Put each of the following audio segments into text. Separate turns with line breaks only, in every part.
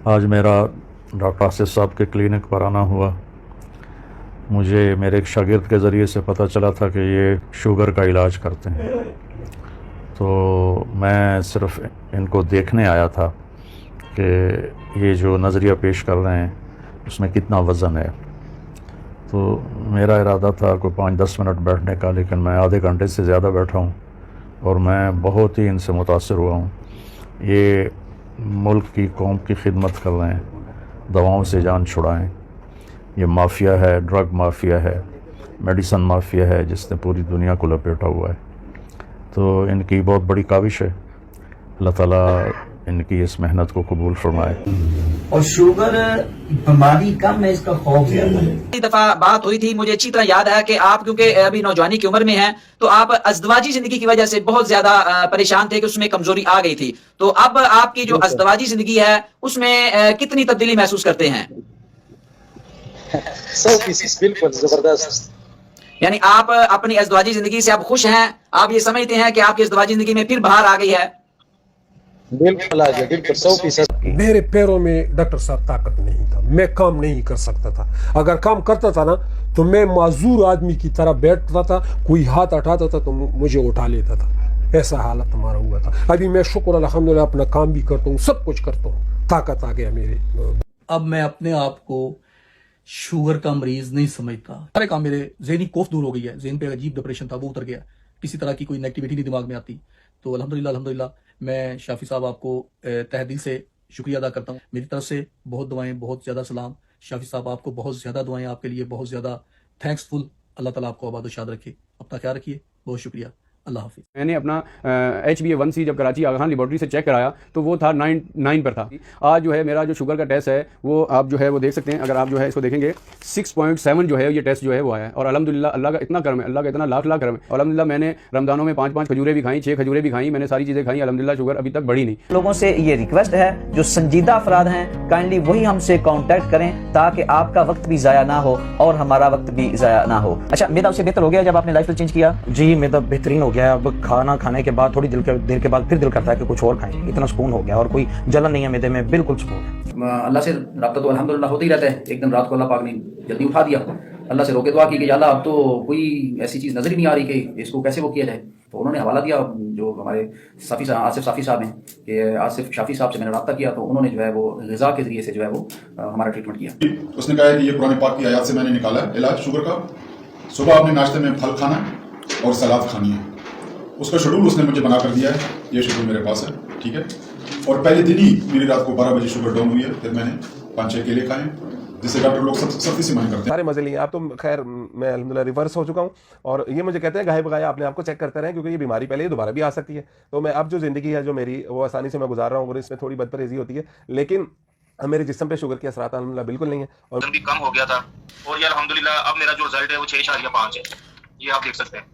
آج میرا ڈاکٹر آصف صاحب کے کلینک پر آنا ہوا. مجھے میرے ایک شاگرد کے ذریعے سے پتہ چلا تھا کہ یہ شوگر کا علاج کرتے ہیں، تو میں صرف ان کو دیکھنے آیا تھا کہ یہ جو نظریہ پیش کر رہے ہیں اس میں کتنا وزن ہے. تو میرا ارادہ تھا کوئی 5-10 منٹ بیٹھنے کا، لیکن میں آدھے گھنٹے سے زیادہ بیٹھا ہوں اور میں بہت ہی ان سے متاثر ہوا ہوں. یہ ملک کی قوم کی خدمت کر رہے ہیں، دواؤں سے جان چھڑائیں. یہ مافیا ہے، ڈرگ مافیا ہے، میڈیسن مافیا ہے جس نے پوری دنیا کو لپیٹا ہوا ہے. تو ان کی بہت بڑی کاوش ہے، اللہ تعالیٰ ان کی اس محنت کو قبول فرمائے.
اور شوگر بیماری کم ہے، اس کا خوف زیادہ ہے.
ایک دفعہ بات ہوئی تھی، مجھے اچھی طرح یاد ہے کہ آپ کیونکہ ابھی نوجوانی کی عمر میں ہیں تو آپ ازدواجی زندگی کی وجہ سے بہت زیادہ پریشان تھے کہ اس میں کمزوری آ گئی تھی. تو اب آپ کی جو ازدواجی زندگی ہے اس میں کتنی تبدیلی محسوس کرتے ہیں؟
100% بالکل زبردست.
یعنی آپ اپنی ازدواجی زندگی سے آپ خوش ہیں؟ آپ یہ سمجھتے ہیں کہ آپ کی ازدواجی زندگی میں پھر بہار آ گئی ہے؟
بالکل آ گیا، بالکل 100%.
میرے پیروں میں ڈاکٹر صاحب طاقت نہیں تھا، میں کام نہیں کر سکتا تھا. اگر کام کرتا تھا نا تو میں معذور آدمی کی طرح بیٹھتا تھا، کوئی ہاتھ اٹھاتا تھا تو مجھے اٹھا لیتا تھا. ایسا حالت ہمارا ہوا تھا. ابھی میں شکر الحمدللہ اپنا کام بھی کرتا ہوں، سب کچھ کرتا ہوں، طاقت آ گیا میرے.
اب میں اپنے آپ کو شوگر کا مریض نہیں سمجھتا. سارے کام میرے ذہنی کوف دور ہو گئی ہے، ذہن پہ عجیب ڈپریشن تھا وہ اتر گیا، کسی طرح کی کوئی نیگیٹیوٹی نہیں دماغ میں آتی. تو الحمدللہ میں شافی صاحب آپ کو تہ دل سے شکریہ ادا کرتا ہوں. میری طرف سے بہت دعائیں، بہت زیادہ سلام. شافی صاحب آپ کو بہت زیادہ دعائیں، آپ کے لیے بہت زیادہ تھینکس فل. اللہ تعالیٰ آپ کو آباد و شاد رکھے. اپنا خیال رکھیے. بہت شکریہ. اللہ حافظ.
میں نے اپنا HbA1c جب کراچی آغا خان لیبارٹری سے چیک کرایا تو وہ تھا 9 پر تھا. آج جو ہے میرا جو شوگر کا ٹیسٹ ہے وہ آپ جو ہے وہ دیکھ سکتے ہیں. اگر آپ جو ہے اس کو دیکھیں گے 6.7 جو ہے یہ ٹیسٹ جو ہے وہ آیا ہے. اور الحمدللہ اللہ کا اتنا کرم ہے، اللہ کا اتنا لاکھ کرم ہے. الحمدللہ میں نے رمضانوں میں 5 کھجوریں بھی کھائیں، 6 کھجوریں بھی کھائیں، میں نے ساری چیزیں کھائیں. الحمدللہ شوگر ابھی تک بڑھی نہیں.
لوگوں سے یہ ریکویسٹ ہے جو سنجیدہ افراد ہیں کائنڈلی وہی ہم سے کانٹیکٹ کریں تاکہ آپ کا وقت بھی ضائع نہ ہو اور ہمارا وقت بھی ضائع نہ ہو. اچھا، میدا اس سے بہتر ہو گیا جب آپ نے لائف اسٹائل چینج کیا؟
جی میدا بہترین ہو گیا. اب کھانا کھانے کے بعد تھوڑی دیر کے بعد پھر دل کرتا ہے کہ کچھ اور کھائیں. اتنا سکون ہو گیا اور کوئی جلن نہیں ہے میدے میں، بالکل سکون ہے.
اللہ سے رابطہ تو الحمدللہ ہوتا ہی رہتا ہے. ایک دن رات کو اللہ پاک نے جلدی اٹھا دیا. اللہ سے روکے دعا کی کہ یا اللہ اب تو کوئی ایسی چیز نظر ہی نہیں آ رہی کہ اس کو کیسے وہ کیا جائے. تو انہوں نے حوالہ دیا جو ہمارے آصف صافی صاحب ہیں کہ آصف شافی صاحب سے میں نے رابطہ کیا تو انہوں نے جو ہے وہ غذا کے ذریعے سے جو ہے وہ ہمارا ٹریٹمنٹ کیا.
اس نے کہا کہ یہ قرآن پاک کی آیات سے میں نے نکالا ہے علاج شوگر کا. صبح آپ نے ناشتے میں پھل کھانا ہے اور سلاد کھانی ہے. اس کا شیڈول اس نے مجھے بنا کر دیا ہے. یہ شیڈول میرے پاس ہے، ٹھیک ہے. اور پہلے دن ہی میری رات کو 12 بجے شوگر ڈاؤن ہوئی ہے. پھر میں نے 5-6 کیلے کھائے جس سے ڈاکٹر لوگ سختی سے منع کرتے ہیں.
سارے مزے لیے آپ تو خیر میں الحمدللہ ریورس ہو چکا ہوں. اور یہ مجھے کہتے ہیں گاہے بغایا اپنے آپ کو چیک کرتے رہیں کیونکہ یہ بیماری پہلے ہی دوبارہ بھی آ سکتی ہے. تو میں اب جو زندگی ہے جو میری وہ آسانی سے میں گزار رہا ہوں اور اس میں تھوڑی بد پرہیزی ہوتی ہے، لیکن میرے جسم پہ شوگر کے اثرات الحمدللہ بالکل نہیں ہیں. اور
بھی کم ہو گیا تھا اور یہ الحمدللہ اب میرا جو رزلٹ ہے وہ 6.5 ہے. یہ آپ دیکھ سکتے ہیں.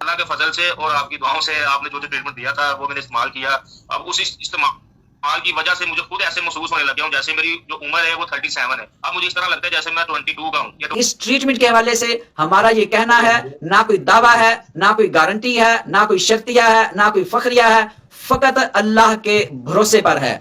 اللہ کے فضل سے اور آپ کی دعاؤں سے آپ نے جو ٹریٹمنٹ دیا تھا وہ میں نے استعمال کیا. اب اس استعمال کی وجہ سے مجھے خود ایسے محسوس ہونے لگا ہوں جیسے میری جو عمر ہے وہ 37 ہے. اب مجھے اس طرح لگتا ہے جیسے میں 22 کا ہوں.
اس ٹریٹمنٹ کے حوالے سے ہمارا یہ کہنا ہے، نہ کوئی دعویٰ ہے، نہ کوئی گارنٹی ہے، نہ کوئی شرطیہ ہے، نہ کوئی فخریہ ہے، فقط اللہ کے بھروسے پر ہے.